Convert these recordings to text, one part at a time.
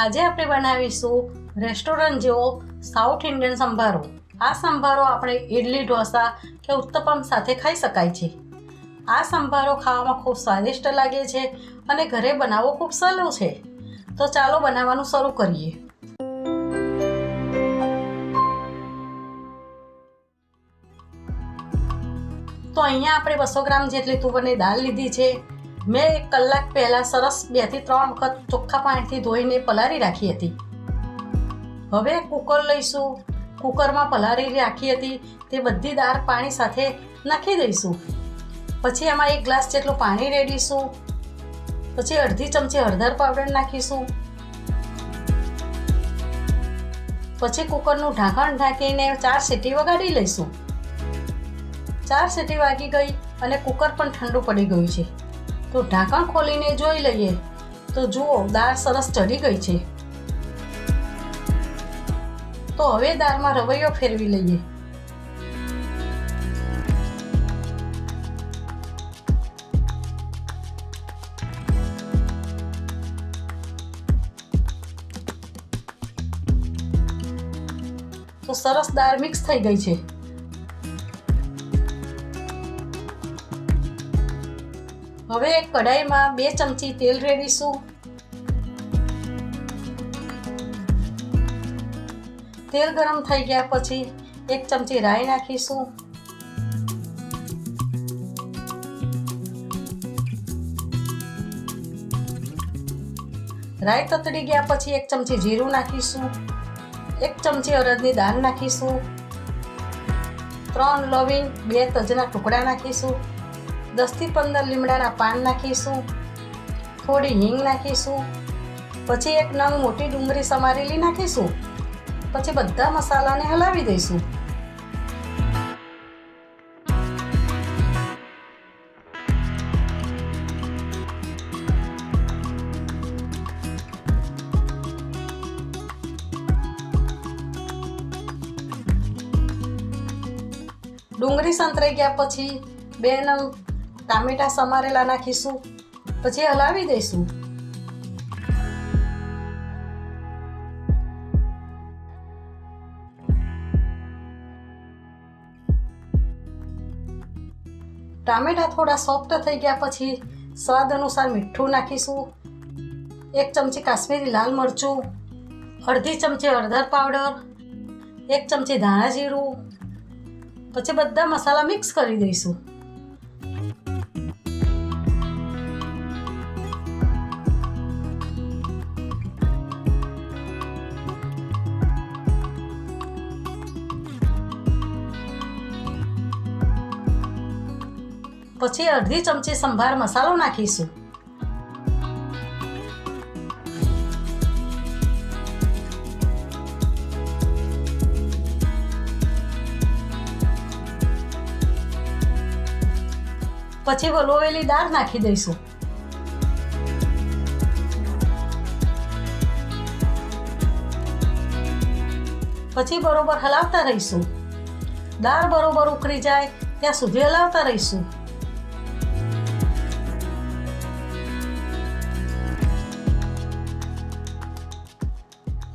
આજે આપણે બનાવીશું રેસ્ટોરન્ટ જેવો સાઉથ ઇન્ડિયન સંભારો। આ સંભારો આપણે ઇડલી, ઢોસા કે ઉત્તપમ સાથે ખાઈ શકાય છે। આ સંભારો ખાવામાં ખૂબ સ્વાદિષ્ટ લાગે છે અને ઘરે બનાવવો ખૂબ સહેલું છે। તો ચાલો બનાવવાનું શરૂ કરીએ। તો અહીંયા આપણે 200 ગ્રામ જેટલી તુવરની દાળ લીધી છે। મેં 1 કલાક પહેલાં સરસ 2 થી 3 વખત ચોખ્ખા પાણીથી ધોઈને પલાળી રાખી હતી। હવે કુકર લઈશું। કુકરમાં પલાળી રાખી હતી તે બધી દાળ પાણી સાથે નાખી દઈશું। પછી એમાં 1 ગ્લાસ જેટલું પાણી રેડીશું। પછી અડધી ચમચી હળદર પાવડર નાખીશું। પછી કુકરનું ઢાંકણ ઢાંકીને 4 સીટી વગાડી લઈશું। 4 સીટી વાગી ગઈ અને કુકર પણ ઠંડુ પડી ગયું છે। તો ઢાંકણ ખોલીને જોઈ લઈએ તો જુઓ દાળ સરસ ચડી ગઈ છે। તો હવે દાળમાં રવૈયો ફેરવી લઈએ। તો સરસ દાળ મિક્સ થઈ ગઈ છે। હવે એક કઢાઈમાં 2 ચમચી તેલ રેડીશું। તેલ ગરમ થઈ ગયા પછી 1 ચમચી રાઈ નાખીશું। રાઈ તતડી ગયા પછી 1 ચમચી જીરું નાખીશું। 1 ચમચી અડદની દાળ નાખીશું। 3 લવિંગ, 2 તજના ટુકડા નાખીશું। 10 થી 15 લીમડાના પાન નાખીશું। થોડી હિંગ નાખીશું। પછી 1 નંગ મોટી ડુંગળી સમારેલી નાખીશું। પછી બધા મસાલાને હલાવી દઈશું। ડુંગળી સંતરાઈ ગયા પછી 2 નંગ ટામેટા સમારેલા નાખીશું। પછી હલાવી દઈશું। ટામેટા થોડા સોફ્ટ થઈ ગયા પછી સ્વાદ અનુસાર મીઠું નાખીશું। 1 ચમચી કાશ્મીરી લાલ મરચું, અડધી ચમચી હળદર પાવડર, 1 ચમચી ધાણા જીરું। પછી બધા મસાલા મિક્સ કરી દઈશું। પછી અડધી ચમચી સંભાર મસાલો નાખીશું। પછી વલોવેલી દાળ નાખી દઈશું। પછી બરોબર હલાવતા રહીશું। દાળ બરોબર ઉકળી જાય ત્યાં સુધી હલાવતા રહીશું।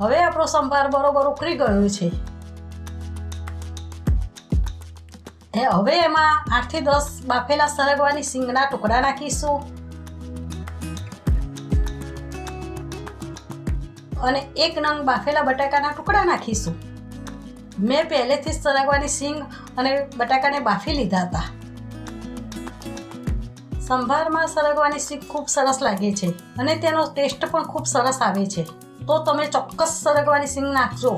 હવે આપણો સંભાર બરોબર ઉકળી ગયો છે। હવે એમાં 8 થી 10 બાફેલા સરગવાની સિંગના ટુકડા નાખીશું અને 1 નંગ બાફેલા બટાકાના ટુકડા નાખીશું। મેં પહેલેથી જ સરગવાની સિંગ અને બટાકાને બાફી લીધા હતા। સંભારમાં સરગવાની સિંગ ખૂબ સરસ લાગે છે અને તેનો ટેસ્ટ પણ ખૂબ સરસ આવે છે। તો તમે ચોક્કસ સરગવાની સિંગ નાખજો।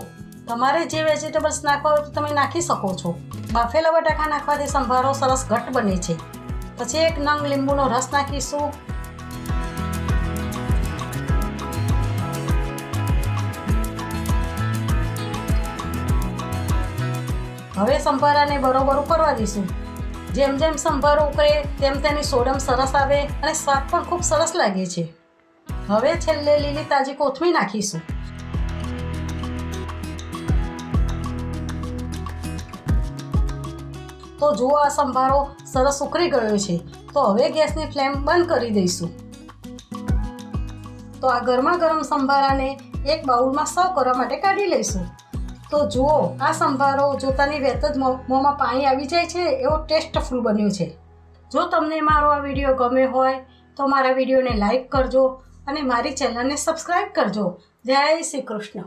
તમારે જે વેજીટેબલ્સ નાખવા હોય તો તમે નાખી શકો છો। બાફેલા બટાકા નાખવાથી સંભારો સરસ ઘટ્ટ બને છે। પછી 1 નંગ લીંબુનો રસ નાખીશું। હવે સંભારાને બરોબર ઉકળવા દઈશું। જેમ જેમ સંભારો ઉકળે તેમ તેની સોડમ સરસ આવે અને સ્વાદ પણ ખૂબ સરસ લાગે છે। હવે છેલ્લે લીલી તાજી કોથમીર નાખીશું। તો જુઓ આ સંભારો સરસ ઉકળી ગયો છે। તો હવે ગેસની ફ્લેમ બંધ કરી દઈશું। તો આ ગરમા ગરમ સંભારાને એક બાઉલમાં સર્વ કરવા માટે કાઢી લઈશું. તો જુઓ, આ સંભારો જોતાની વેત જ મોંમાં પાણી આવી જાય છે એવો ટેસ્ટફુલ બન્યો છે. જો તમને મારો આ વિડીયો ગમે હોય તો મારા વિડીયોને લાઈક કરજો અને મારી ચેનલને સબસ્ક્રાઈબ કરજો. જય શ્રી કૃષ્ણ.